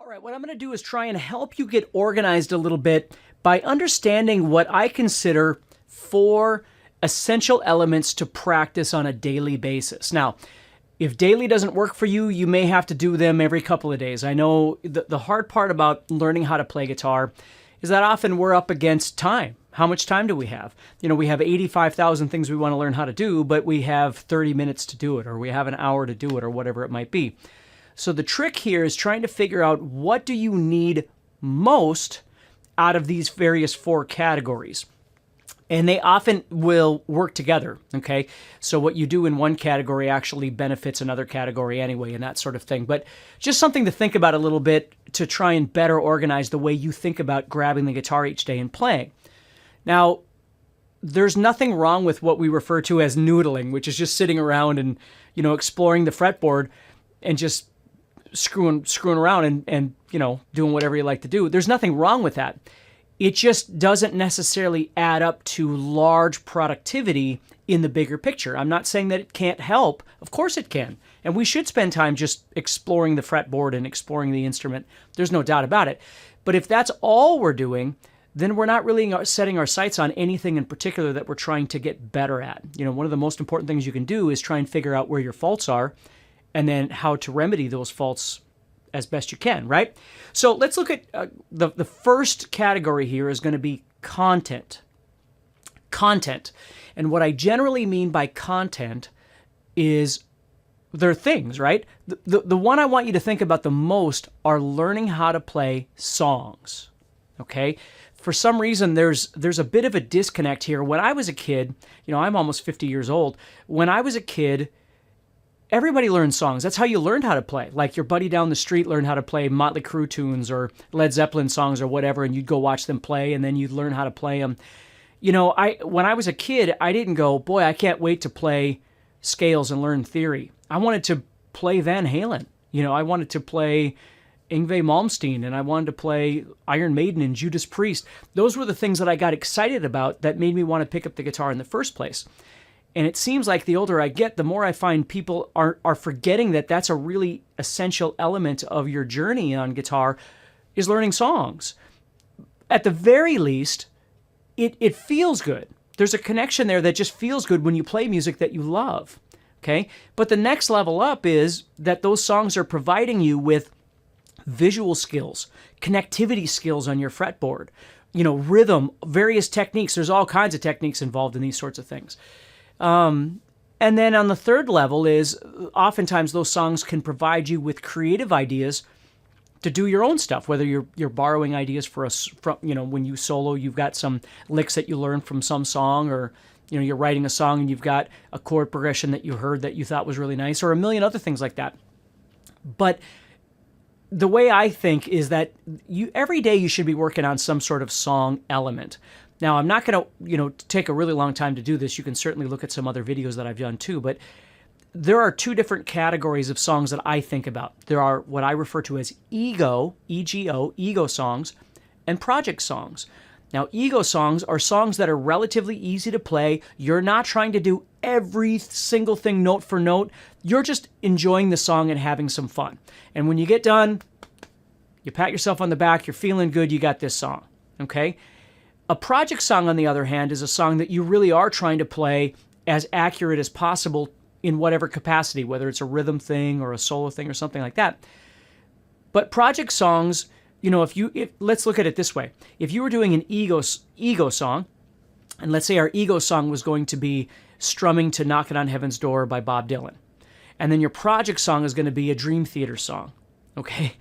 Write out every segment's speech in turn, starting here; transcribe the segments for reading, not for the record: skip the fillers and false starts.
All right, what I'm going to do is try and help you get organized a little bit by understanding what I consider 4 essential elements to practice on a daily basis. Now, if daily doesn't work for you, you may have to do them every couple of days. I know the hard part about learning how to play guitar is that often we're up against time. How much time do we have? You know, we have 85,000 things we want to learn how to do, but we have 30 minutes to do it, or we have an hour to do it, or whatever it might be. So the trick here is trying to figure out what do you need most out of these various 4 categories. And they often will work together, okay? So what you do in one category actually benefits another category anyway, and that sort of thing. But just something to think about a little bit to try and better organize the way you think about grabbing the guitar each day and playing. Now, there's nothing wrong with what we refer to as noodling, which is just sitting around and, you know, exploring the fretboard and just screwing around and you know, doing whatever you like to do. There's nothing wrong with that. It just doesn't necessarily add up to large productivity in the bigger picture. I'm not saying that it can't help. Of course it can. And we should spend time just exploring the fretboard and exploring the instrument. There's no doubt about it. But if that's all we're doing, then we're not really setting our sights on anything in particular that we're trying to get better at. You know, one of the most important things you can do is try and figure out where your faults are and then how to remedy those faults as best you can, right? So let's look at the first category here is going to be content. Content. And what I generally mean by content is they're things, right? The one I want you to think about the most are learning how to play songs, okay? For some reason, there's a bit of a disconnect here. When I was a kid, you know, I'm almost 50 years old. When I was a kid, everybody learned songs. That's how you learned how to play. Like your buddy down the street learned how to play Motley Crue tunes or Led Zeppelin songs or whatever, and you'd go watch them play, and then you'd learn how to play them. You know, when I was a kid, I didn't go, boy, I can't wait to play scales and learn theory. I wanted to play Van Halen. You know, I wanted to play Yngwie Malmsteen, and I wanted to play Iron Maiden and Judas Priest. Those were the things that I got excited about that made me want to pick up the guitar in the first place. And it seems like the older I get, the more I find people are forgetting that that's a really essential element of your journey on guitar is learning songs. At the very least, it feels good. There's a connection there that just feels good when you play music that you love, okay? But the next level up is that those songs are providing you with visual skills, connectivity skills on your fretboard, you know, rhythm, various techniques. There's all kinds of techniques involved in these sorts of things. And then on the third level is oftentimes those songs can provide you with creative ideas to do your own stuff, whether you're borrowing ideas from, you know, when you solo, you've got some licks that you learned from some song, or, you know, you're writing a song and you've got a chord progression that you heard that you thought was really nice, or a million other things like that. But the way I think is that every day you should be working on some sort of song element. Now, I'm not going to, you know, take a really long time to do this. You can certainly look at some other videos that I've done too, but there are 2 different categories of songs that I think about. There are what I refer to as ego, E-G-O, ego songs, and project songs. Now, ego songs are songs that are relatively easy to play. You're not trying to do every single thing note for note. You're just enjoying the song and having some fun. And when you get done, you pat yourself on the back, you're feeling good, you got this song, okay? A project song, on the other hand, is a song that you really are trying to play as accurate as possible in whatever capacity, whether it's a rhythm thing or a solo thing or something like that. But project songs, you know, let's look at it this way. If you were doing an ego song, and let's say our ego song was going to be strumming to Knockin' on Heaven's Door by Bob Dylan, and then your project song is going to be a Dream Theater song, okay?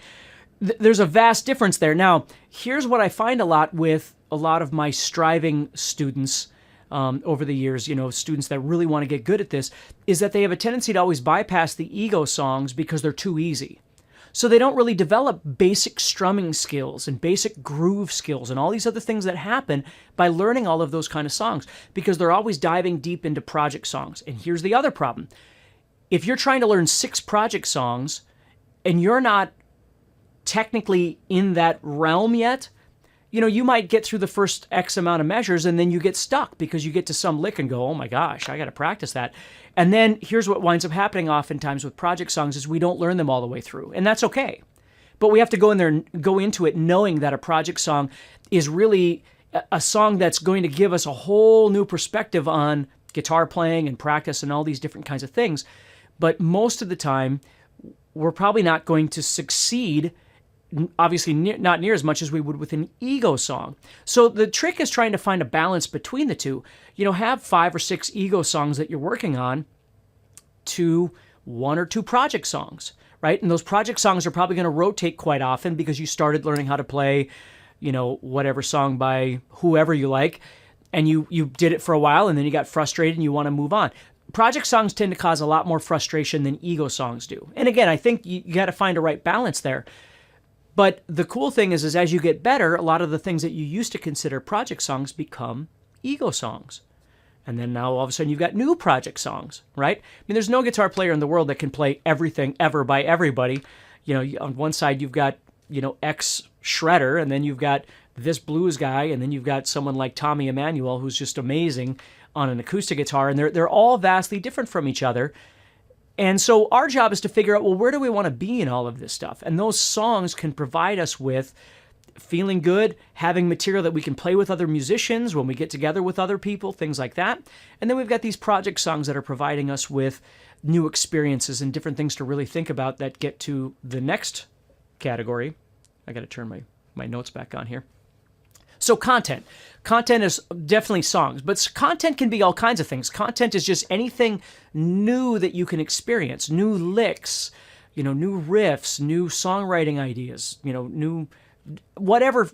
There's a vast difference there. Now, here's what I find a lot with a lot of my striving students over the years, you know, students that really want to get good at this, is that they have a tendency to always bypass the ego songs because they're too easy. So they don't really develop basic strumming skills and basic groove skills and all these other things that happen by learning all of those kind of songs, because they're always diving deep into project songs. And here's the other problem. If you're trying to learn 6 project songs and you're not technically in that realm yet, you know, you might get through the first X amount of measures and then you get stuck because you get to some lick and go, oh my gosh, I got to practice that. And then here's what winds up happening oftentimes with project songs is we don't learn them all the way through. And that's okay. But we have to go in there and go into it knowing that a project song is really a song that's going to give us a whole new perspective on guitar playing and practice and all these different kinds of things. But most of the time, we're probably not going to succeed, obviously not near as much as we would with an ego song. So the trick is trying to find a balance between the two. Have 5 or 6 ego songs that you're working on to 1 or 2 project songs, right? And those project songs are probably going to rotate quite often because you started learning how to play, whatever song by whoever you like, and you did it for a while and then you got frustrated and you want to move on. Project songs tend to cause a lot more frustration than ego songs do. And again, I think you got to find a right balance there. But the cool thing is as you get better, a lot of the things that you used to consider project songs become ego songs. And then now all of a sudden you've got new project songs, right? There's no guitar player in the world that can play everything ever by everybody. On one side you've got, X shredder, and then you've got this blues guy, and then you've got someone like Tommy Emmanuel who's just amazing on an acoustic guitar, and they're all vastly different from each other. And so our job is to figure out, well, where do we want to be in all of this stuff? And those songs can provide us with feeling good, having material that we can play with other musicians when we get together with other people, things like that. And then we've got these project songs that are providing us with new experiences and different things to really think about that get to the next category. I got to turn my notes back on here. So content. Content is definitely songs, but content can be all kinds of things. Content is just anything new that you can experience, new licks, new riffs, new songwriting ideas, new whatever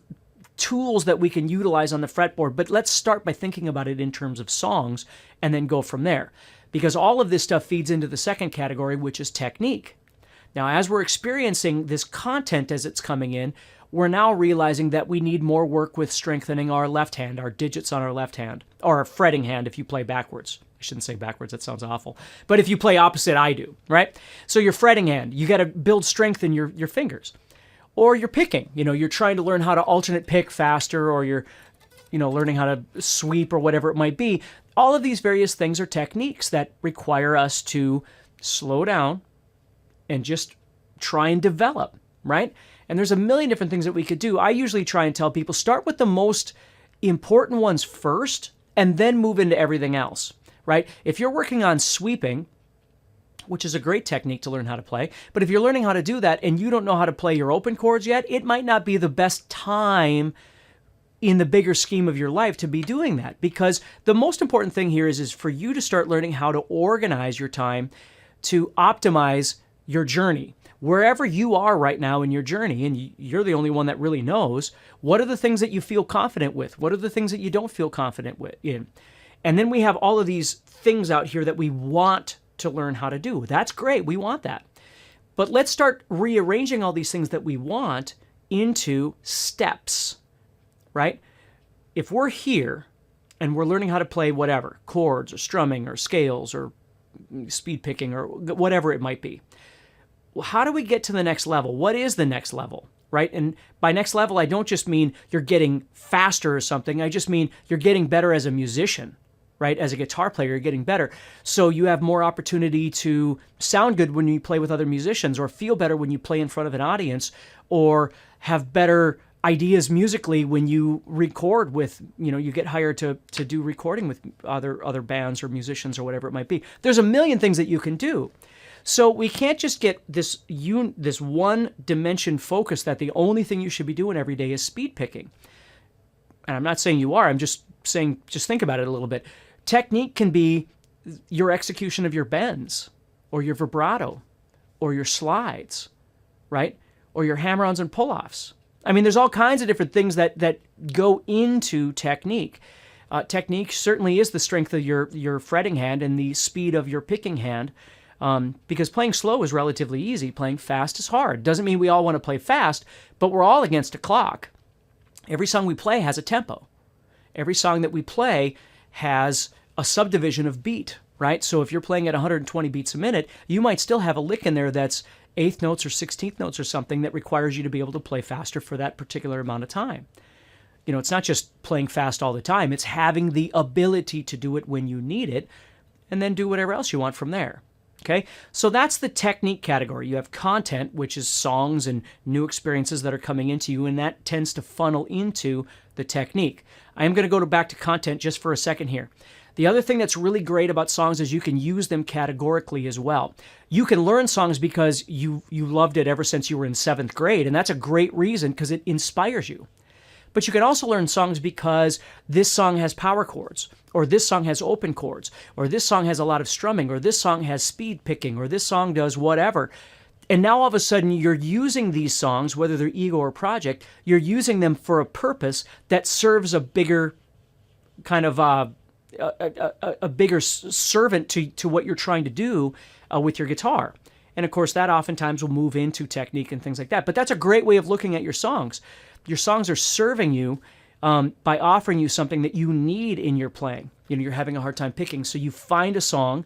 tools that we can utilize on the fretboard. But let's start by thinking about it in terms of songs and then go from there, because all of this stuff feeds into the second category, which is technique. Now, as we're experiencing this content as it's coming in, we're now realizing that we need more work with strengthening our left hand, our digits on our left hand, or our fretting hand if you play backwards. I shouldn't say backwards, that sounds awful. But if you play opposite, I do, right? So your fretting hand, you got to build strength in your fingers. Or you're picking, you're trying to learn how to alternate pick faster, or you're, learning how to sweep or whatever it might be. All of these various things are techniques that require us to slow down and just try and develop, right? And there's a million different things that we could do. I usually try and tell people, start with the most important ones first and then move into everything else, right? If you're working on sweeping, which is a great technique to learn how to play, but if you're learning how to do that and you don't know how to play your open chords yet, it might not be the best time in the bigger scheme of your life to be doing that, because the most important thing here is for you to start learning how to organize your time to optimize your journey. Wherever you are right now in your journey, and you're the only one that really knows, what are the things that you feel confident with? What are the things that you don't feel confident in? And then we have all of these things out here that we want to learn how to do. That's great. We want that. But let's start rearranging all these things that we want into steps, right? If we're here and we're learning how to play whatever, chords or strumming or scales or speed picking or whatever it might be, well, how do we get to the next level? What is the next level, right? And by next level, I don't just mean you're getting faster or something. I just mean you're getting better as a musician, right? As a guitar player, you're getting better. So you have more opportunity to sound good when you play with other musicians, or feel better when you play in front of an audience, or have better ideas musically when you record with, you get hired to do recording with other bands or musicians or whatever it might be. There's a million things that you can do. So we can't just get this one dimension focus that the only thing you should be doing every day is speed picking. And I'm not saying you are, I'm just saying, just think about it a little bit. Technique can be your execution of your bends, or your vibrato, or your slides, right? Or your hammer-ons and pull-offs. There's all kinds of different things that go into technique. Technique certainly is the strength of your fretting hand and the speed of your picking hand. Because playing slow is relatively easy. Playing fast is hard. Doesn't mean we all want to play fast, but we're all against a clock. Every song we play has a tempo. Every song that we play has a subdivision of beat, right? So if you're playing at 120 beats a minute, you might still have a lick in there that's 8th notes or 16th notes or something that requires you to be able to play faster for that particular amount of time. It's not just playing fast all the time. It's having the ability to do it when you need it, and then do whatever else you want from there. Okay, so that's the technique category. You have content, which is songs and new experiences that are coming into you, and that tends to funnel into the technique. I am going to go back to content just for a second here. The other thing that's really great about songs is you can use them categorically as well. You can learn songs because you loved it ever since you were in 7th grade, and that's a great reason because it inspires you. But you can also learn songs because this song has power chords, or this song has open chords, or this song has a lot of strumming, or this song has speed picking, or this song does whatever. And now all of a sudden you're using these songs, whether they're ego or project, you're using them for a purpose that serves a bigger kind of a bigger servant to what you're trying to do with your guitar. And of course that oftentimes will move into technique and things like that. But that's a great way of looking at your songs. Your songs are serving you by offering you something that you need in your playing. You know, you're having a hard time picking, so you find a song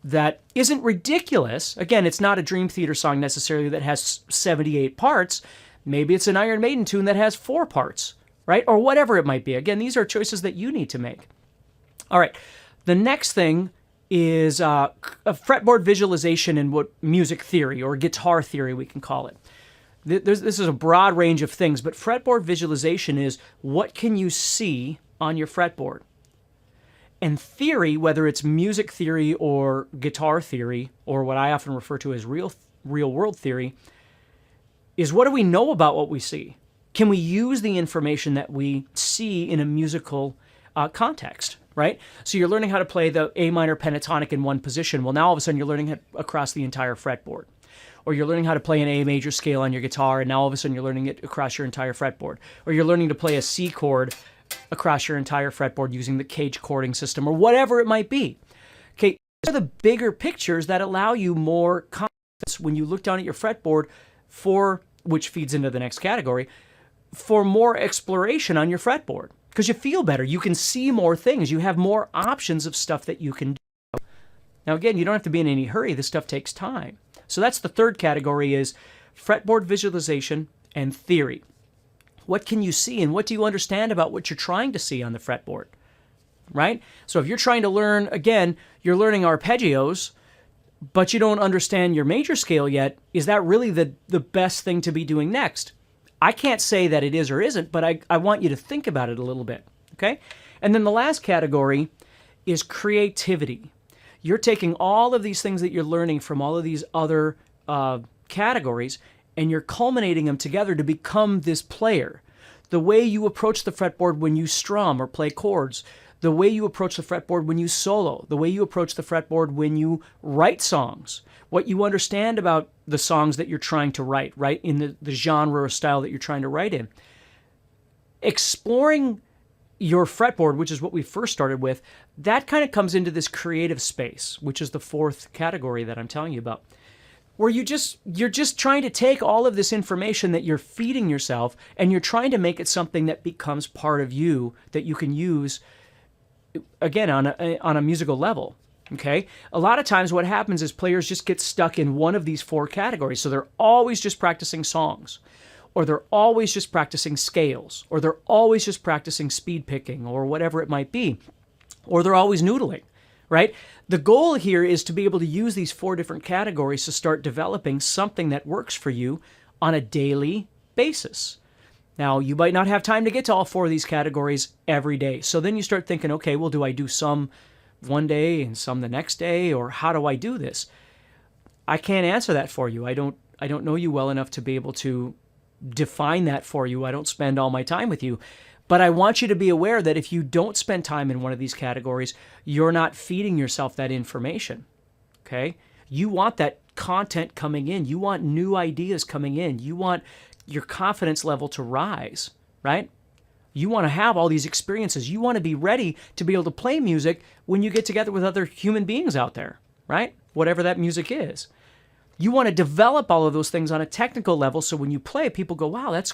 that isn't ridiculous. Again, it's not a Dream Theater song necessarily that has 78 parts. Maybe it's an Iron Maiden tune that has 4 parts, right? Or whatever it might be. Again, these are choices that you need to make. All right, the next thing is a fretboard visualization in what music theory or guitar theory we can call it. This is a broad range of things, but fretboard visualization is what can you see on your fretboard? And theory, whether it's music theory or guitar theory, or what I often refer to as real world theory, is what do we know about what we see? Can we use the information that we see in a musical context, right? So you're learning how to play the A minor pentatonic in one position. Well, now all of a sudden you're learning it across the entire fretboard. Or you're learning how to play an A major scale on your guitar, and now all of a sudden you're learning it across your entire fretboard. Or you're learning to play a C chord across your entire fretboard using the cage chording system, or whatever it might be. Okay, these are the bigger pictures that allow you more confidence when you look down at your fretboard for, which feeds into the next category, for more exploration on your fretboard. Because you feel better, you can see more things, you have more options of stuff that you can do. Now again, you don't have to be in any hurry, this stuff takes time. So that's the third category, is fretboard visualization and theory. What can you see and what do you understand about what you're trying to see on the fretboard, right? So if you're trying to learn, again, you're learning arpeggios, but you don't understand your major scale yet, is that really the best thing to be doing next? I can't say that it is or isn't, but I want you to think about it a little bit, okay? And then the last category is creativity. You're taking all of these things that you're learning from all of these other categories, and you're culminating them together to become this player. The way you approach the fretboard when you strum or play chords, the way you approach the fretboard when you solo, the way you approach the fretboard when you write songs, what you understand about the songs that you're trying to write, right, in the genre or style that you're trying to write in. Exploring your fretboard, which is what we first started with, that kind of comes into this creative space, which is the fourth category that I'm telling you about, where you're just trying to take all of this information that you're feeding yourself and you're trying to make it something that becomes part of you that you can use, again, on a musical level. Okay? A lot of times what happens is players just get stuck in one of these 4 categories. So they're always just practicing songs, or they're always just practicing scales, or they're always just practicing speed picking, or whatever it might be, or they're always noodling, right? The goal here is to be able to use these 4 different categories to start developing something that works for you on a daily basis. Now, you might not have time to get to all 4 of these categories every day. So then you start thinking, okay, well, do I do some one day and some the next day, or how do I do this? I can't answer that for you. I don't know you well enough to be able to define that for you. I don't spend all my time with you. But I want you to be aware that if you don't spend time in one of these categories, you're not feeding yourself that information, okay? You want that content coming in. You want new ideas coming in. You want your confidence level to rise, right? You want to have all these experiences. You want to be ready to be able to play music when you get together with other human beings out there, right? Whatever that music is. You want to develop all of those things on a technical level so when you play, people go, wow, that's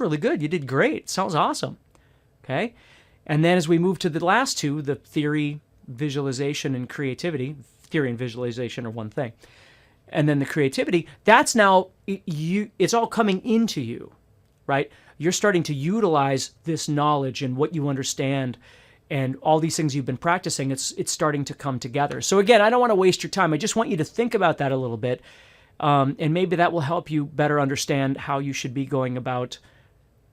really good. You did great. It sounds awesome. Okay? And then as we move to the last 2, the theory, visualization, and creativity, theory and visualization are one thing. And then the creativity, that's now, it's all coming into you, right? You're starting to utilize this knowledge and what you understand and all these things you've been practicing, it's starting to come together. So again, I don't want to waste your time. I just want you to think about that a little bit, and maybe that will help you better understand how you should be going about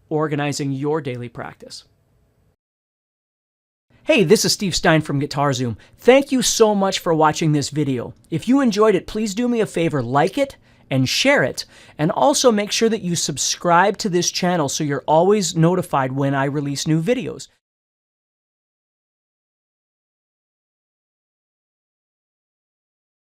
organizing your daily practice. Hey, this is Steve Stine from Guitar Zoom. Thank you so much for watching this video. If you enjoyed it, please do me a favor, like it and share it, and also make sure that you subscribe to this channel so you're always notified when I release new videos.